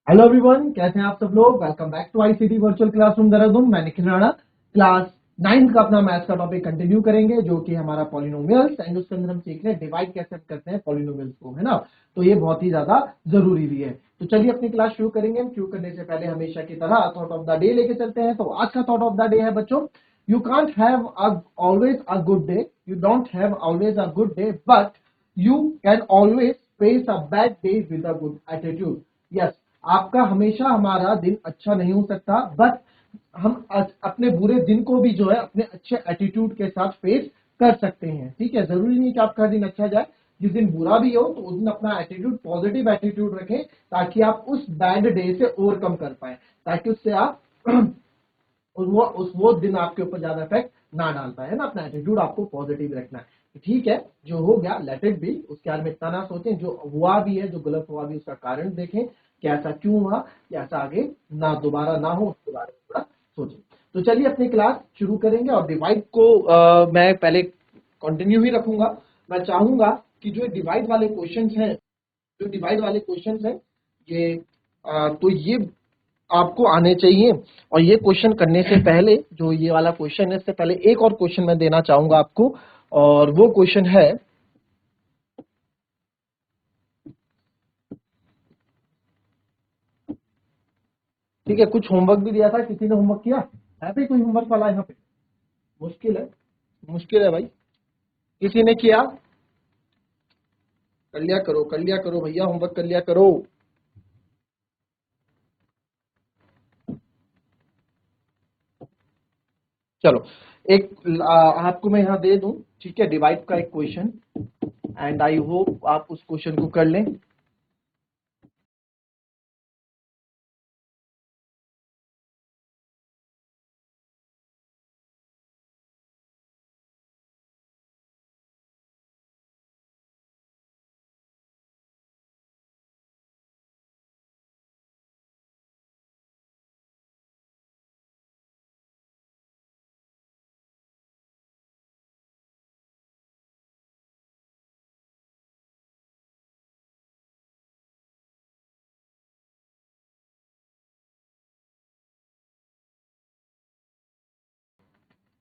Hello everyone, कैसे हैं आप सब लोग। Welcome back to ICT virtual classroom Dehradun. मैं निखिल राणा क्लास 9 का अपना मैथ्स का टॉपिक कंटिन्यू करेंगे, जो कि हमारा पॉलिनोमियल्स एंड उसके अंदर हम सीख रहे हैं डिवाइड कैसे करते हैं पॉलिनोमियल्स को, है ना। तो ये बहुत ही ज्यादा जरूरी भी है। तो चलिए अपनी क्लास शुरू करेंगे। हम शुरू करने से पहले हमेशा की तरह थॉट ऑफ द डे लेके चलते हैं। तो आज का थॉट ऑफ द डे है बच्चों, you can't have always a good day, you don't have always a good day, but you can always face a bad day with a good attitude. Yes, आपका हमेशा हमारा दिन अच्छा नहीं हो सकता, बट हम अपने बुरे दिन को भी जो है अपने अच्छे एटीट्यूड के साथ फेस कर सकते हैं। ठीक है, जरूरी नहीं कि आपका दिन अच्छा जाए। जिस दिन बुरा भी हो तो उस दिन अपना एटीट्यूड, पॉजिटिव एटीट्यूड रखें, ताकि आप उस बैड डे से ओवरकम कर पाए, ताकि उससे आप वो दिन आपके ऊपर ज्यादा इफेक्ट ना डाल पाए, है ना। अपना एटीट्यूड आपको पॉजिटिव रखना है। ठीक है, जो हो गया लेट इट बी, उसके बारे में इतना ना सोचें। जो हुआ भी है, जो गलत हुआ भी, उसका कारण देखें कि ऐसा क्यों हुआ, कि ऐसा आगे ना दोबारा ना हो, उसके बारे में थोड़ा सोचें। तो चलिए अपनी क्लास शुरू करेंगे। और डिवाइड को मैं पहले कंटिन्यू ही रखूंगा। मैं चाहूंगा कि जो डिवाइड वाले क्वेश्चंस हैं, जो डिवाइड वाले क्वेश्चंस हैं, ये तो ये आपको आने चाहिए। और ये क्वेश्चन करने से पहले, जो ये वाला क्वेश्चन है, इससे पहले एक और क्वेश्चन मैं देना चाहूंगा आपको। और वो क्वेश्चन है, ठीक है, कुछ होमवर्क भी दिया था, किसी ने होमवर्क किया है भाई? कोई होमवर्क वाला यहाँ पे? मुश्किल है, मुश्किल है भाई। किसी ने किया? कर लिया करो भैया, होमवर्क कर लिया करो। चलो, एक आपको मैं यहाँ दे दूं, ठीक है, डिवाइड का एक क्वेश्चन। एंड आई होप आप उस क्वेश्चन को कर लें।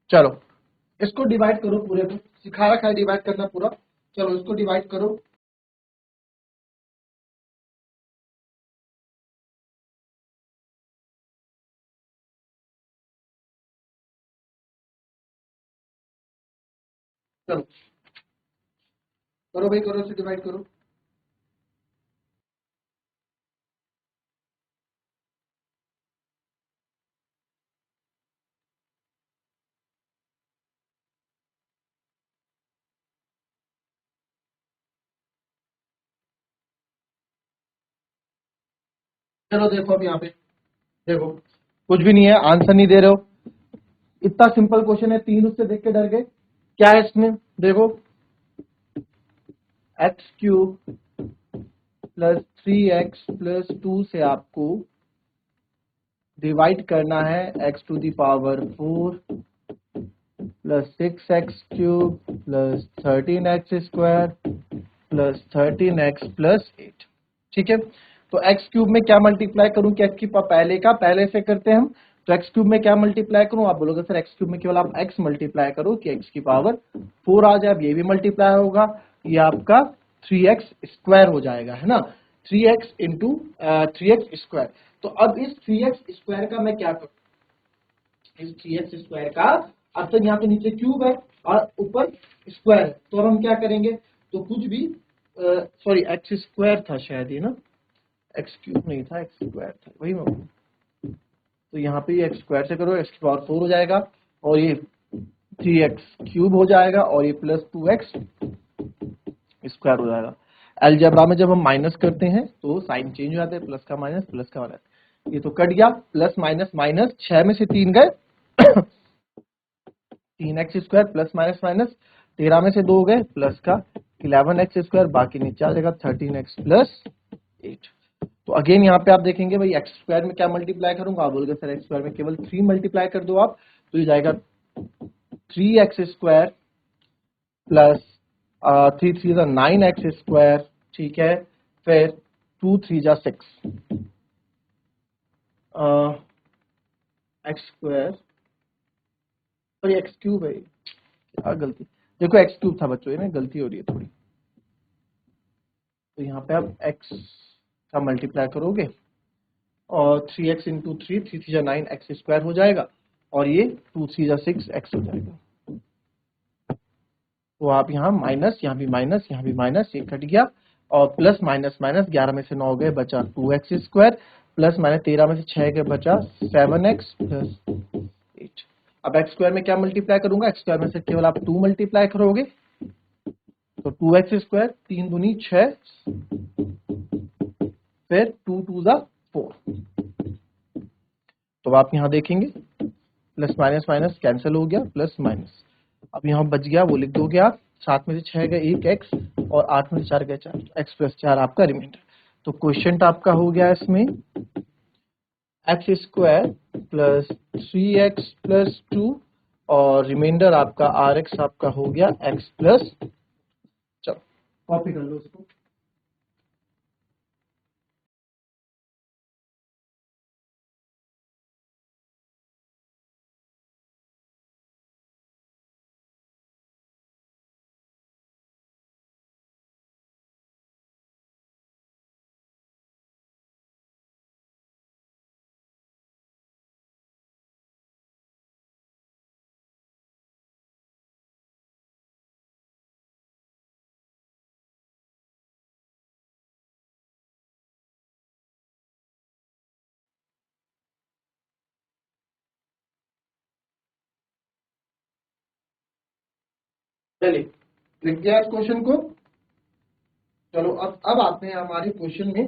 चलो, इसको डिवाइड करो पूरे को। सिखा रखा है डिवाइड करना पूरा। चलो इसको डिवाइड करो। चलो करो भाई, करो, इसे डिवाइड करो। चलो देखो अब यहाँ पे, देखो कुछ भी नहीं है, आंसर नहीं दे रहे हो। इतना सिंपल क्वेश्चन है, तीन उससे देख के डर गए। क्या है इसमें? देखो, एक्स क्यूब प्लस 3x+2 से आपको डिवाइड करना है x⁴ plus 6x³ plus 13x² plus 13x+8। ठीक है, तो x³ में क्या मल्टीप्लाई करूं कि x की पहले का पहले से करते हैं हम। तो x³ में क्या मल्टीप्लाई करूं? आप बोलोगे सर x³ में केवल आप x मल्टीप्लाई करो कि x⁴ आ जाए। अब ये भी मल्टीप्लाई होगा, ये आपका 3x² हो जाएगा, है ना। 3x into 3x²। तो अब इस 3x² का मैं क्या करूं? इस 3x² का, अब तक यहाँ पे नीचे क्यूब है और ऊपर स्क्वायर है, तो अब हम क्या करेंगे? तो कुछ भी, सॉरी x² था शायद ये ना, x³ नहीं था, x² था, वही मैं बोलूं। तो यहाँ पे ये x² से करो, x⁴ हो जाएगा, और ये 3x³ हो जाएगा, और ये +2x² हो जाएगा। अलजेब्रा में जब हम माइनस करते हैं तो साइन चेंज हो जाता है, प्लस का माइनस, प्लस का माइनस। ये तो कट गया, प्लस माइनस माइनस, 6 में से 3 गए 3x² प्लस माइनस माइनस, 13 में से 2 गए प्लस का 11x², बाकी नीचे आ जाएगा 13x+8। तो अगेन यहाँ पे आप देखेंगे भाई x² में क्या मल्टीप्लाई करूंगा? आप बोलोगे सर x² में केवल 3 मल्टीप्लाई कर दो आप, तो ये जाएगा 3x² प्लस 3 3 9x²। ठीक है, फिर 2 3 6, एक्स स्क्वायर और ये एक्स क्यूब है, क्या गलती, देखो एक्स क्यूब था बच्चों, ये ना गलती हो रही है थोड़ी। तो यहाँ पे आप x का मल्टीप्लाई करोगे और 3x इंटू 3 एक्स स्क्वायर हो जाएगा, और ये 2 3 6 एक्स हो जाएगा। तो आप यहाँ माइनस, यहाँ भी माइनस, यहाँ भी माइनस, ये कट गया, और प्लस माइनस माइनस, 11 में से 9 गए बचा 2x स्क्वायर, प्लस माइनस 13 में से 6 गए बचा 7x प्लस 8। अब एक्स स्क्वायर में क्या मल्टीप्लाई करूंगा, एक्स स्क्वायर में से केवल आप 2 मल्टीप्लाई करोगे, तो 2x स्क्वायर, 3 दूनी 6, फिर 2 2 जा 4। तो आप यहाँ देखेंगे प्लस माइनस माइनस कैंसिल हो गया, प्लस माइनस, अब यहाँ बच गया वो लिख दोगे आप, 7 में से 6 गए 1 एक्स, और 8 में से 4 गए 4, एक्स प्लस 4 आपका रिमाइंडर। तो क्वेश्चन आपका हो गया इसमें x square plus 3x plus 2, और रिमाइंडर आपका आर एक्स आपका हो गया एक्स प्लस, चलो कॉपी कर लो इसको। चलिए लिख दिया इस क्वेश्चन को। चलो अब आते हैं हमारे क्वेश्चन में।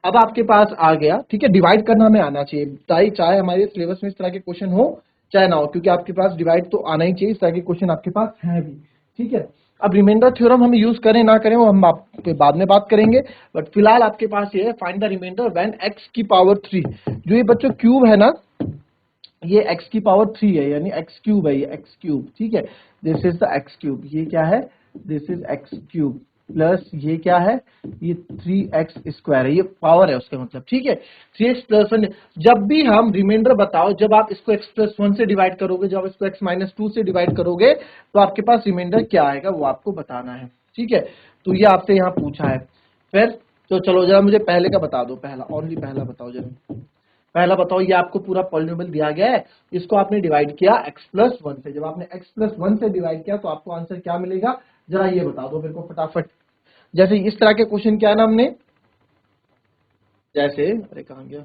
अब आपके पास आ गया, ठीक है, डिवाइड करना हमें आना चाहिए, चाहे हमारे सिलेबस में इस तरह के क्वेश्चन हो चाहे ना हो, क्योंकि आपके पास डिवाइड तो आना ही चाहिए, इस तरह के क्वेश्चन आपके पास है भी, ठीक है। अब रिमाइंडर थ्योरम हम यूज करें ना करें वो हम आप बाद में बात करेंगे, बट फिलहाल आपके पास ये है, find the reminder when x की पावर 3, जो ये बच्चों क्यूब है ना, ये x की पावर 3 है, यानी x क्यूब है, ये x क्यूब, ठीक है, this is the x cube, ये क्या है, this is x cube, plus ये क्या है, ये 3x स्क्वायर है, ये पावर है उसका मतलब, ठीक है। 3x प्लस 1, जब भी हम रिमाइंडर बताओ, जब आप इसको x प्लस 1 से डिवाइड करोगे, जब इसको x माइनस 2 से डिवाइड करोगे, तो आपके पास रिमाइंडर क्या आएगा वो आपको बताना है, ठीक है। तो ये आपसे यहाँ पूछा है। फिर तो चलो जरा मुझे पहले का बता दो, पहला ओनली पहला बताओ जरा, पहला बताओ, ये आपको पूरा पॉलिनोमियल दिया गया है, इसको आपने डिवाइड किया x प्लस 1 से, जब आपने x प्लस 1 से डिवाइड किया तो आपको आंसर क्या मिलेगा, जरा ये बता दो मेरे को फटाफट। जैसे इस तरह के क्वेश्चन क्या ना हमने, जैसे अरे कहाँ गया,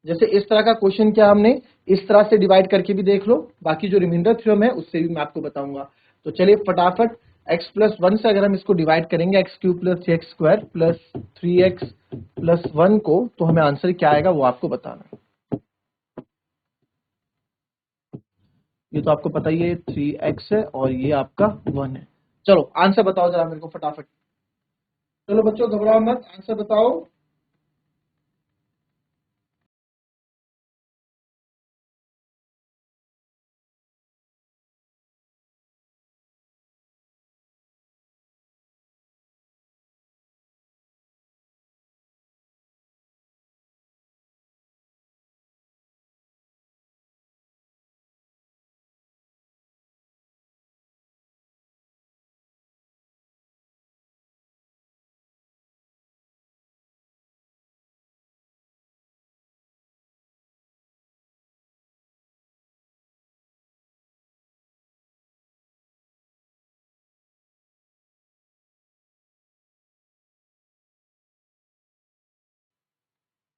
जैसे इस तरह का क्वेश्चन क्या हमने इस तरह से डिवाइड करके भी देख लो, बाकी जो रिमाइंडर थ्योरम है उससे भी मैं आपको बताऊंगा। तो चलिए फटाफट, x प्लस 1 से अगर हम इसको डिवाइड करेंगे, x cube plus 3x square plus 3x plus 1 को, तो हमें आंसर क्या आएगा वो आपको बताना है। ये तो आपको पता ही है 3x है और ये आपका 1 है। चलो आंसर बताओ जरा मेरे को फटाफट। चलो बच्चों घबराओ मत, आंसर बताओ।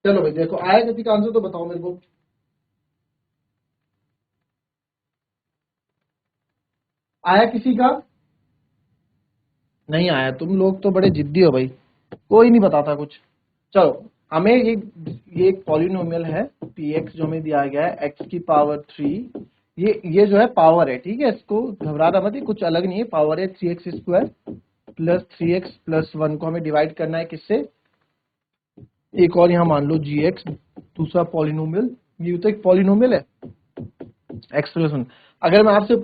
चलो भाई देखो, आया किसी का आंसर तो बताओ मेरे को। आया किसी का? नहीं आया, तुम लोग तो बड़े जिद्दी हो भाई, कोई नहीं बताता कुछ। चलो हमें ये एक पॉलिनोमियल है px जो हमें दिया गया है x की पावर 3, ये जो है पावर है, ठीक है, इसको घबराना मत, ये कुछ अलग नहीं है, पावर है 3x square plus 3x plus 1 को हमें डिवाइड करना है किससे, एक और यहाँ मान लो gx, दूसरा पॉलिनोमियल, ये तो एक पॉलिनोमियल है एक्सप्रेशन। अगर मैं आपसे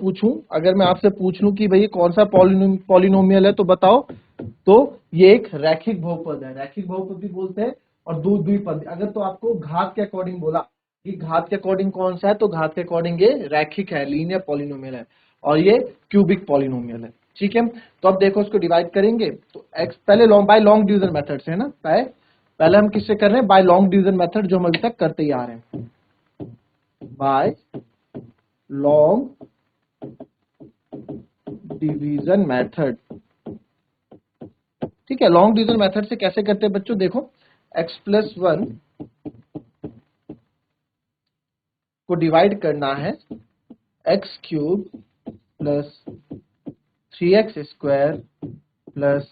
पूछ लूं कि भाई कौन सा पॉलिनोमियल है तो बताओ, तो ये एक रैखिक बहुपद है, रैखिक बहुपद भी बोलते हैं और दो द्विपद। अगर तो आपको घात के अकॉर्डिंग बोला कि घात के अकॉर्डिंग कौन सा है, तो घात के अकॉर्डिंग ये रैखिक है, लीनियर पॉलिनोमियल है, और ये क्यूबिक पॉलिनोमियल है। ठीक है, तो अब देखो इसको डिवाइड करेंगे तो x पहले बाय लॉन्ग डिवीजन मेथड से है ना, पहले हम किससे कर रहे हैं, बाय लॉन्ग डिवीजन मेथड, जो हम अभी तक करते ही आ रहे हैं, बाय लॉन्ग डिवीजन मेथड। ठीक है, लॉन्ग डिवीजन मेथड से कैसे करते हैं बच्चों, देखो x+1 को डिवाइड करना है x³ plus 3x² plus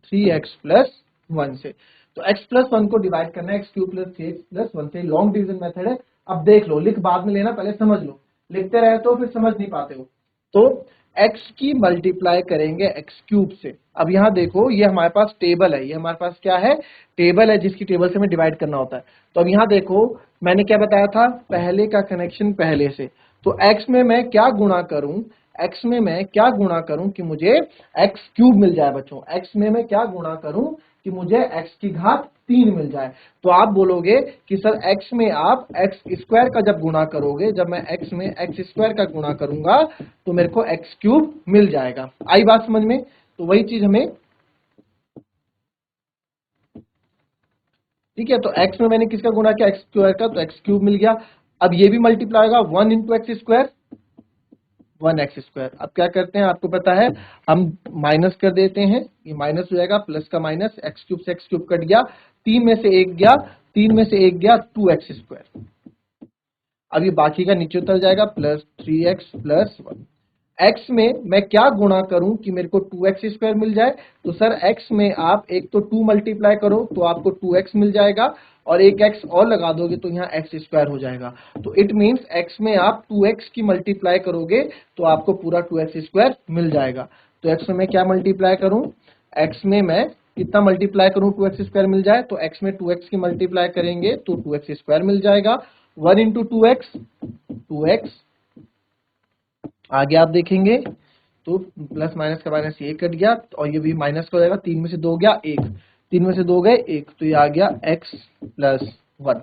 3x+1 से। तो x+1 को डिवाइड करना है x³ प्लस 3x+1 से, लॉन्ग डिवीजन मेथड है। अब देख लो, लिख बाद में लेना, पहले समझ लो, लिखते रहे तो फिर समझ नहीं पाते हो। तो x की मल्टीप्लाई करेंगे x³ से। अब यहां देखो, ये हमारे पास टेबल है, ये हमारे पास क्या है, टेबल है, जिसकी टेबल से हमें डिवाइड करना होता है। तो अब यहां देखो, मैंने क्या बताया था, पहले का कनेक्शन पहले से। तो x में मैं क्या गुणा करूं, x में मैं क्या गुणा करूं कि मुझे x³ मिल जाए बच्चों, x में मैं क्या गुणा करूं कि मुझे x की घात 3 मिल जाए। तो आप बोलोगे कि सर x में आप x² का जब गुणा करोगे, जब मैं x में x² का गुणा करूंगा तो मेरे को x³ मिल जाएगा। आई बात समझ में? तो वही चीज हमें, ठीक है, तो x में मैंने किसका गुणा किया, x² का, तो x³ मिल गया। अब ये भी मल्टीप्लाई होगा 1 इंटू x², 1x²। अब क्या करते हैं, आपको पता है, हम माइनस कर देते हैं, ये माइनस हो जाएगा, प्लस का माइनस, x³ से x³ कट गया, 3 में से 1 गया, 3 में से 1 गया 2x²। अब ये बाकी का नीचे उतर जाएगा, प्लस 3x+1। x में मैं क्या गुणा करूं कि मेरे को 2x² मिल जाए, तो सर x में आप एक तो 2 मल्टीप्लाई करो तो आपको 2x मिल जाएगा, और एक x और लगा दोगे तो यहाँ x² हो जाएगा। तो इट मीन्स x में आप 2x की मल्टीप्लाई करोगे तो आपको पूरा 2x² मिल जाएगा। तो x में मैं क्या मल्टीप्लाई करूं, x में मैं कितना मल्टीप्लाई करूं 2x² मिल जाए, तो x में 2x की मल्टीप्लाई करेंगे तो 2x² मिल जाएगा। 1 इंटू 2x, 2x आगे आप देखेंगे तो प्लस माइनस का माइनस ये कट गया, और ये भी माइनस का हो जाएगा, 3 में से 2 गया 1, 3 में से 2 गए 1, तो ये आ गया x+1।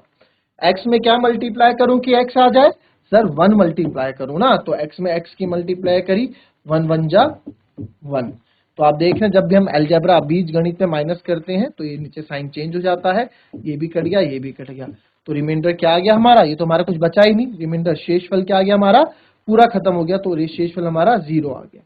x में क्या मल्टीप्लाई करूं कि x आ जाए, सर 1 मल्टीप्लाई करूं ना, तो x में x की मल्टीप्लाई करी, 1 1 जा 1। तो आप देख रहे हैं, जब भी हम अलजेब्रा बीज गणित में माइनस करते हैं तो ये नीचे साइन चेंज हो जाता है, ये भी कट गया, ये भी कट गया, तो रिमाइंडर क्या आ गया हमारा, ये तो हमारा कुछ बचा ही नहीं, रिमाइंडर शेषफल क्या आ गया हमारा, पूरा खत्म हो गया, तो शेषफल हमारा 0 आ गया।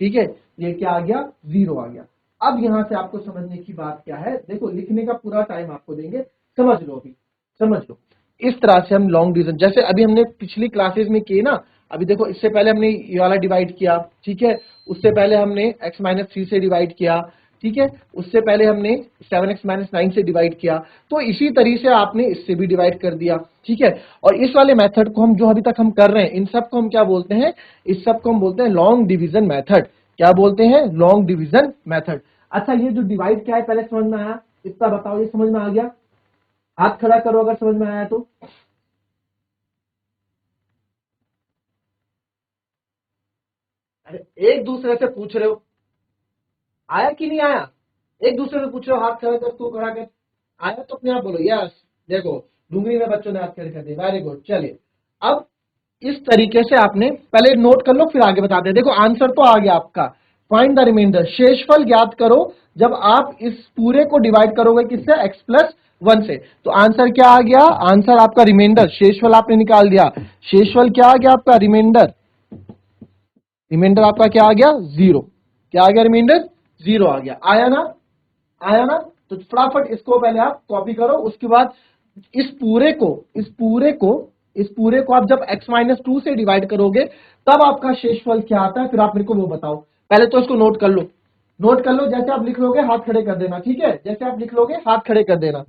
ठीक है, ये क्या आ गया, 0 आ गया। अब यहां से आपको समझने की बात क्या है, देखो लिखने का पूरा टाइम आपको देंगे, समझ लो, अभी समझ लो। इस तरह से हम लॉन्ग डिवीजन, जैसे अभी हमने पिछली क्लासेस में किए ना, अभी देखो इससे पहले हमने ये वाला डिवाइड किया, ठीक है, उससे पहले हमने x-3 से डिवाइड किया, ठीक है, उससे पहले हमने 7x-9 से डिवाइड किया, तो इसी तरीके से आपने इससे भी डिवाइड कर दिया। ठीक है, और इस वाले मेथड को हम जो अभी तक हम कर रहे हैं, इन सब को हम क्या बोलते हैं, इस सब को हम बोलते हैं लॉन्ग डिवीजन मेथड। क्या बोलते हैं, लॉन्ग डिवीजन मेथड। अच्छा, ये जो डिवाइड क्या है पहले समझ में आया, इतना बताओ, ये समझ में आ गया, हाथ खड़ा करो अगर समझ में आया तो। अरे एक दूसरे से पूछ रहे हो, आया कि नहीं आया, एक दूसरे से पूछ रहे हो, हाथ खड़ा कर, तू खड़ा कर, आया तो अपने आप बोलो यस। देखो डूंगरी में बच्चों ने हाथ खड़े कर दिए, वेरी गुड। चलिए, अब इस तरीके से आपने पहले नोट कर लो, फिर आगे बताते हैं। देखो आंसर तो आ गया आपका, फाइंड द रिमाइंडर, शेषफल ज्ञात करो जब आप इस पूरे को डिवाइड करोगे किससे, x+1 से। तो आंसर क्या आ गया, आंसर आपका रिमाइंडर, शेषफल आपने निकाल दिया, शेषफल क्या आ गया आपका, रिमाइंडर, रिमाइंडर आपका क्या आ गया, 0। क्या आ गया, रिमाइंडर 0 आ गया, आया ना, आया ना। तो फटाफट इसको पहले आप कॉपी करो, उसके बाद इस पूरे को, इस पूरे को आप जब x-2 से डिवाइड करोगे तब आपका शेषफल क्या आता है, फिर आप मेरे को वो बताओ। पहले तो इसको नोट कर लो, नोट कर लो, जैसे आप लिख लोगे हाथ खड़े कर देना, ठीक है, जैसे आप लिख लोगे हाथ खड़े कर देना।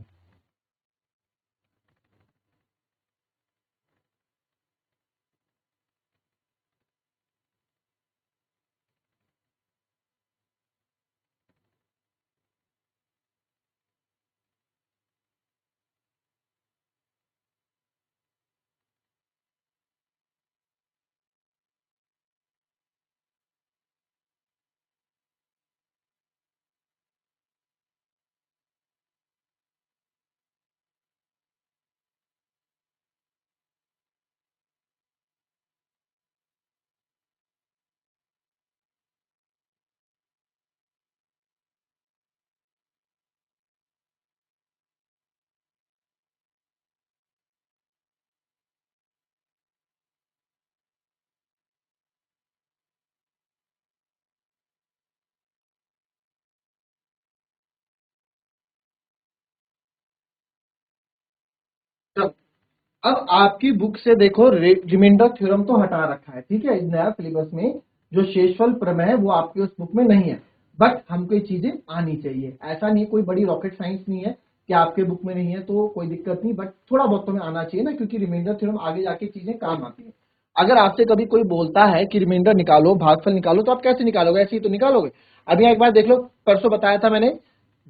अब आपकी बुक से देखो रिमाइंडर थ्योरम तो हटा रखा है, ठीक है, इस नया सिलेबस में जो शेषफल प्रमेय है वो आपके उस बुक में नहीं है, बट हमको ये चीजें आनी चाहिए। ऐसा नहीं, कोई बड़ी रॉकेट साइंस नहीं है कि आपके बुक में नहीं है तो कोई दिक्कत नहीं, बट थोड़ा बहुत तो हमें आना चाहिए ना, क्योंकि रिमाइंडर थ्योरम आगे जाके चीजें काम आती है। अगर आपसे कभी कोई बोलता है कि रिमाइंडर निकालो, भागफल निकालो, तो आप कैसे निकालोगे? ऐसे ही तो निकालोगे। अभी एक बार देख लो, परसों बताया था मैंने,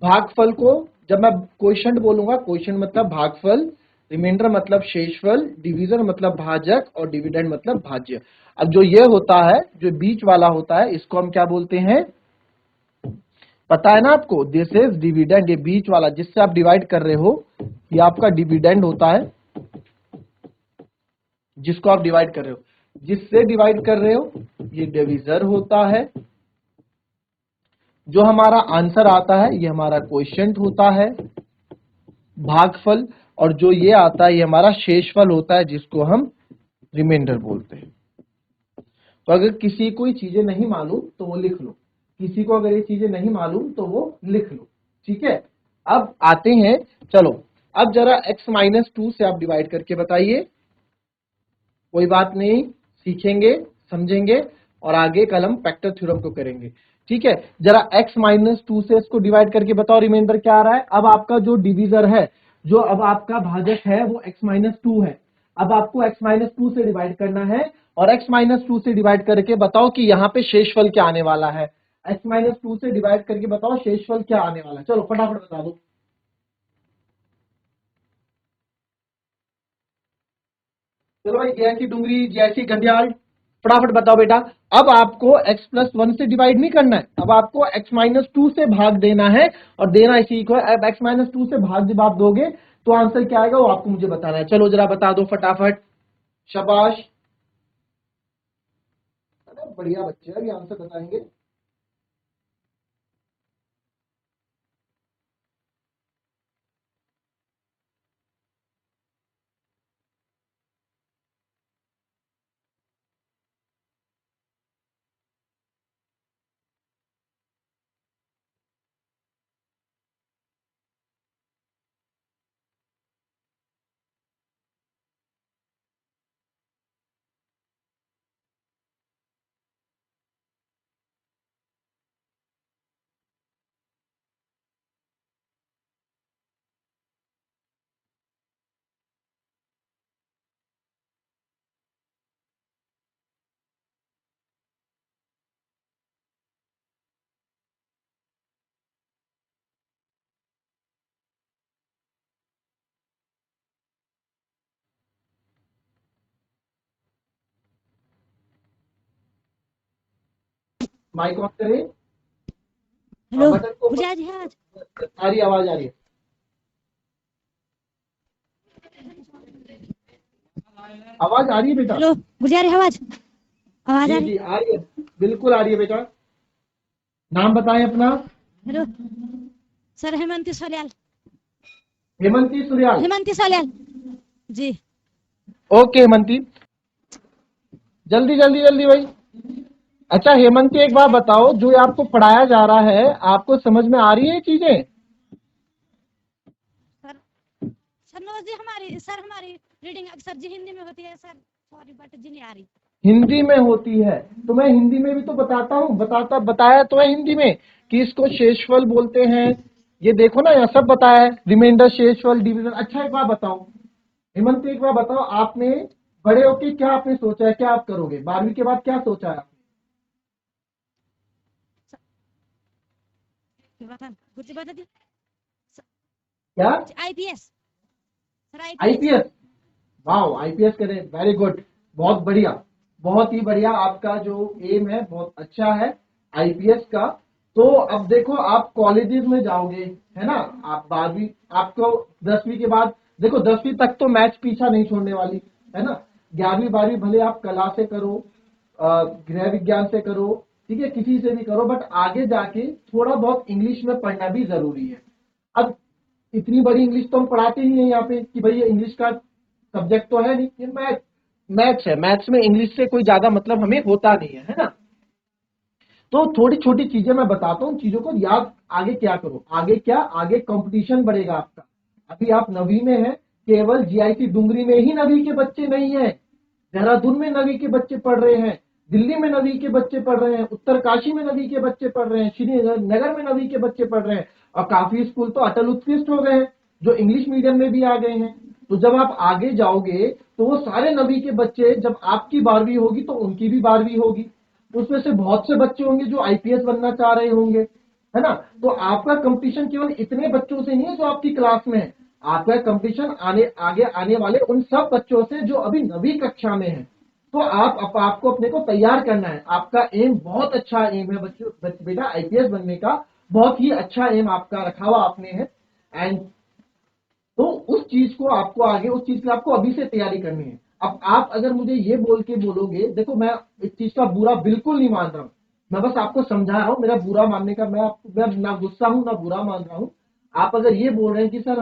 भागफल को जब मैं क्वेश्चन बोलूंगा, क्वेश्चन मतलब भागफल, रिमाइंडर मतलब शेषफल, डिवीजन मतलब भाजक और डिविडेंड मतलब भाज्य। अब जो ये होता है, जो बीच वाला होता है, इसको हम क्या बोलते हैं पता है ना आपको? This is dividend. ये बीच वाला जिससे आप डिवाइड कर रहे हो ये आपका डिविडेंड होता है, जिसको आप डिवाइड कर रहे हो, जिससे डिवाइड कर रहे हो ये डिविजर होता है। जो हमारा आंसर आता है ये हमारा क्वोशिएंट होता है, भागफल। और जो ये आता है ये हमारा शेषफल होता है, जिसको हम रिमाइंडर बोलते हैं। तो अगर किसी को ये चीजें नहीं मालूम तो वो लिख लो, किसी को अगर ये चीजें नहीं मालूम तो वो लिख लो, ठीक है। अब आते हैं, चलो अब जरा x-2 से आप डिवाइड करके बताइए। कोई बात नहीं, सीखेंगे, समझेंगे और आगे कल हम फैक्टर थ्योरम को करेंगे, ठीक है। जरा x-2 से इसको डिवाइड करके बताओ, रिमाइंडर क्या आ रहा है? अब आपका जो डिवीजर है, जो अब आपका भाजक है वो x-2 है। अब आपको x-2 से डिवाइड करना है और x-2 से डिवाइड करके बताओ कि यहाँ पे शेषफल क्या आने वाला है। x-2 से डिवाइड करके बताओ शेषफल क्या आने वाला है, चलो फटाफट बता दो। चलो भाई, जैसी डुंगरी, जैसी घंटियाल, फटाफट बताओ बेटा। अब आपको x+1 से डिवाइड नहीं करना है, अब आपको x-2 से भाग देना है, और देना इसी को है। अब x-2 से भाग जब आप दोगे तो आंसर क्या आएगा वो आपको मुझे बताना है। चलो जरा बता दो फटाफट, शाबाश। अरे बढ़िया बच्चे, अभी आंसर बताएंगे। माइक ऑन करें, हेलो बटन को मुझे आज है आज आ रही आवाज आ रही है? आवाज आ रही है बेटा? हेलो मुझे आ रही है आवाज आवाज आ जी रही। जी आ रही है, बिल्कुल आ रही है बेटा। नाम बताएं अपना। Hello sir, Hemanti Solyal. Hemanti Suryal. Hemanti Solyal ji. Okay Hemanti, जल्दी जल्दी जल्दी भाई। अच्छा हेमंती, एक बात बताओ, जो ये आपको पढ़ाया जा रहा है आपको समझ में आ रही है ये चीजें? सर सर नोज जी, हमारी रीडिंग अक्सर जी हिंदी में होती है सर, सॉरी बट जी नहीं आ रही। हिंदी में होती है तो मैं हिंदी में भी तो बताता हूँ, बताया तो है हिंदी में कि इसको शेषफल बोलते हैं। ये देखो ना, यहाँ सब बताया है, रिमाइंडर, शेषफल, डिवीजन। अच्छा एक बात बताओ हेमंती, एक बात बताओ, आपने बड़े होके क्या आपने सोचा है, क्या आप करोगे 12वीं के बाद, क्या सोचा है आपने? गुर्जी बता दी। क्या? IPS sir, IPS. IPS? Wow, IPS करें, वेरी गुड, बहुत बढ़िया, बहुत ही बढ़िया। आपका जो एम है बहुत अच्छा है आईपीएस का। तो अब देखो आप कॉलेजेस में जाओगे, है ना, आप 12वीं, आपको 10वीं के बाद, देखो 10वीं तक तो मैथ्स पीछा नहीं छोड़ने वाली, है ना। 11वीं 12वीं भले आप कला से करो, गृह विज्ञान से करो, ठीक है, किसी से भी करो, बट आगे जाके थोड़ा बहुत इंग्लिश में पढ़ना भी जरूरी है। अब इतनी बड़ी इंग्लिश तो हम पढ़ाते ही नहीं यहाँ पे कि भाई ये इंग्लिश का सब्जेक्ट तो है नहीं, ये मैथ्स है, मैथ्स में इंग्लिश से कोई ज्यादा मतलब हमें होता नहीं है ना। तो थोड़ी छोटी चीजें मैं बताता हूँ, चीजों को याद, आगे क्या करो, आगे क्या, आगे कंपटीशन बढ़ेगा आपका। अभी आप 9वीं में है, केवल जीआईसी डुंगरी में ही नवी के बच्चे नहीं है, देहरादून में नवी के बच्चे पढ़ रहे हैं, दिल्ली में नवी के बच्चे पढ़ रहे हैं, उत्तरकाशी में नवी के बच्चे पढ़ रहे हैं, श्रीनगर में नवी के बच्चे पढ़ रहे हैं, और काफी स्कूल तो अटल उत्कृष्ट हो गए हैं जो इंग्लिश मीडियम में भी आ गए हैं। तो जब आप आगे जाओगे तो वो सारे नवी के बच्चे, जब आपकी 12वीं होगी तो उनकी भी 12वीं होगी, उसमें से बहुत से बच्चे होंगे जो आईपीएस बनना चाह रहे होंगे, है ना। तो आपका कंपटीशन केवल इतने बच्चों से नहीं है जो आपकी क्लास में है, आपका कंपटीशन आगे आने वाले उन सब बच्चों से जो अभी 9वीं कक्षा में है। तो आपको अपने को तैयार करना है। आपका एम बहुत अच्छा एम है बच्चों, बेटा आईपीएस बनने का बहुत ही अच्छा एम आपका रखा हुआ आपने है। एंड तो उस चीज को आपको आगे, उस चीज की आपको अभी से तैयारी करनी है। अब आप अगर मुझे ये बोल के बोलोगे, देखो मैं इस चीज का बुरा बिल्कुल नहीं मान रहा हूं, मैं बस आपको समझा रहा हूं, मेरा बुरा मानने का मैं ना गुस्सा हूं ना बुरा मान रहा हूं। आप अगर ये बोल रहे हैं कि सर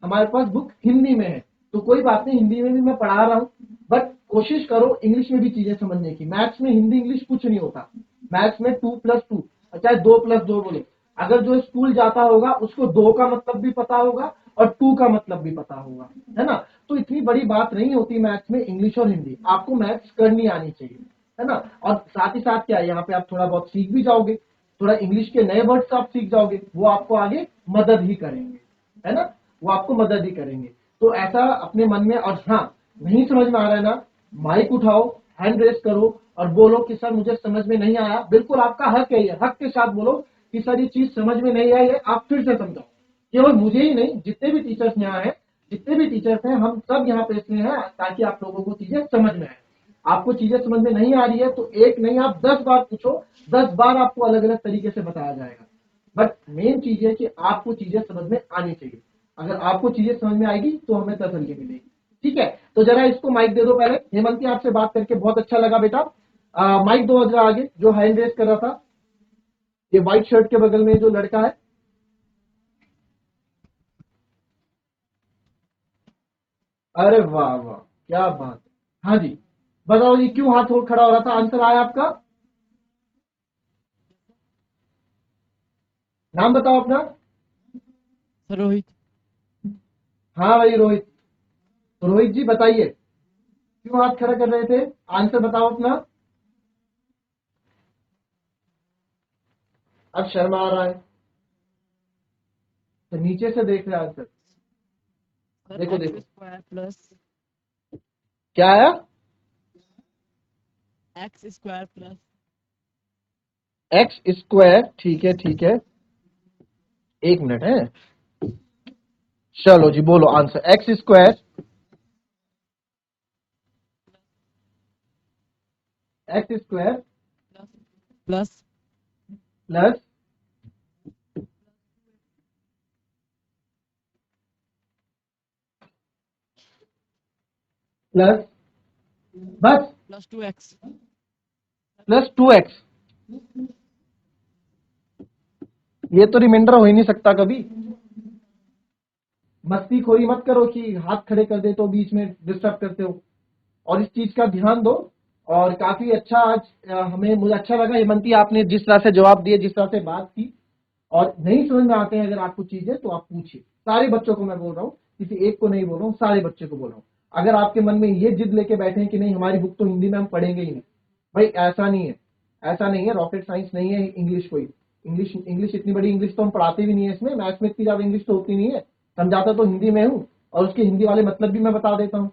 हमारे पास बुक हिंदी में है, तो कोई बात नहीं, हिंदी में भी मैं पढ़ा रहा हूं, बट कोशिश करो इंग्लिश में भी चीजें समझने की। मैथ्स में हिंदी इंग्लिश कुछ नहीं होता, मैथ्स में 2+2 चाहे 2+2 बोलो, अगर जो स्कूल जाता होगा उसको 2 का मतलब भी पता होगा और 2 का मतलब भी पता होगा, है ना। तो इतनी बड़ी बात नहीं होती मैथ्स में इंग्लिश और हिंदी, आपको मैथ्स करनी आनी चाहिए, है ना। और साथ ही साथ क्या है, यहाँ पे आप थोड़ा बहुत सीख भी जाओगे, थोड़ा इंग्लिश के नए वर्ड्स आप सीख जाओगे, वो आपको आगे मदद ही करेंगे, है ना, वो आपको मदद ही करेंगे। तो ऐसा अपने मन में, और हाँ नहीं समझ में आ रहा है ना, माइक उठाओ, हैंड रेस करो और बोलो कि सर मुझे समझ में नहीं आया। बिल्कुल आपका हक है, ये हक के साथ बोलो कि सर ये चीज समझ में नहीं आई है, आप फिर से समझाओ। केवल मुझे ही नहीं, जितने भी टीचर्स यहाँ हैं, जितने भी टीचर्स हैं, हम सब यहाँ पे इसलिए हैं ताकि आप लोगों को चीजें समझ में आए। आपको चीजें समझ में नहीं आ रही है तो एक नहीं आप 10 बार पूछो, 10 बार आपको अलग अलग तरीके से बताया जाएगा। बट मेन चीज है कि आपको चीजें समझ में आनी चाहिए। अगर आपको चीजें समझ में आएगी तो हमें तसल्ली मिलेगी। ठीक है, तो जरा इसको माइक दे दो पहले। हेमंती आपसे बात करके बहुत अच्छा लगा बेटा। माइक दो जरा आगे, जो हैंड रेस कर रहा था, ये व्हाइट शर्ट के बगल में जो लड़का है। अरे वाह वाह, क्या बात है। हाँ जी, बताओ ये क्यों हाथ खड़ा हो रहा था, आंसर आया आपका? नाम बताओ अपना। रोहित। हाँ भाई रोहित, तो रोहित जी बताइए क्यों हाथ खड़ा कर रहे थे, आंसर बताओ अपना। अब शर्मा आ रहा है, तो नीचे से देख रहे आंसर। देखो देखो स्क्वायर प्लस क्या आया, x square plus x square. ठीक है ठीक है, एक मिनट है, चलो जी बोलो answer. X square, x square plus plus plus बस प्लस 2x प्लस 2x। ये तो रिमाइंडर हो ही नहीं सकता कभी। मस्ती खोरी मत करो कि हाथ खड़े कर देते हो, बीच में डिस्टर्ब करते हो, और इस चीज का ध्यान दो। और काफी अच्छा आज मुझे अच्छा लगा हेमंती, आपने जिस तरह से जवाब दिए, जिस तरह से बात की। और नहीं समझ में आते हैं अगर आपको चीजें तो आप पूछिए, सारे बच्चों को मैं बोल रहा हूँ, किसी एक को नहीं बोल रहा हूँ, सारे बच्चे को बोल रहा हूँ। अगर आपके मन में ये जिद लेके बैठे हैं कि नहीं हमारी बुक तो हिंदी में हम पढ़ेंगे ही नहीं, भाई ऐसा नहीं है, ऐसा नहीं है, रॉकेट साइंस नहीं है इंग्लिश कोई। इंग्लिश इतनी बड़ी इंग्लिश तो हम पढ़ाते भी नहीं है, इसमें मैथ्स में इतनी ज्यादा इंग्लिश तो होती नहीं है, समझाता तो हिंदी में हूँ और उसके हिंदी वाले मतलब भी मैं बता देता हूँ,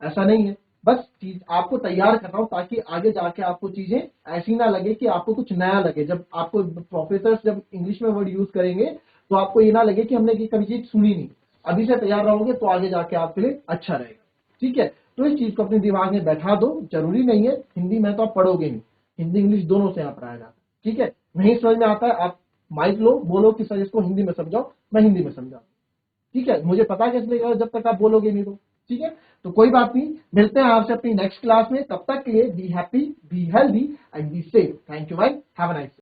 ऐसा नहीं है। बस चीज आपको तैयार कर रहा हूँ ताकि आगे जाके आपको चीजें ऐसी ना लगे कि आपको कुछ नया लगे। जब आपको प्रोफेसर जब इंग्लिश में वर्ड यूज करेंगे तो आपको ये ना लगे कि हमने कभी चीज सुनी नहीं। अभी से तैयार रहोगे तो आगे जाके आपके लिए अच्छा रहेगा। ठीक है, तो इस चीज को अपने दिमाग में बैठा दो। जरूरी नहीं है हिंदी में तो आप पढ़ोगे नहीं, हिंदी इंग्लिश दोनों से यहाँ पढ़ाया जाता है। ठीक है, नहीं समझ में आता है आप माइक लो, बोलो कि सर इसको हिंदी में समझाओ, मैं हिंदी में समझाऊँ। ठीक है, मुझे पता कैसे लगेगा जब तक आप बोलोगे नहीं तो। ठीक है, तो कोई बात नहीं, मिलते हैं आपसे अपनी नेक्स्ट क्लास में। तब तक के लिए be happy, be healthy and be safe. Thank you भाई, हैव अ नाइस डे।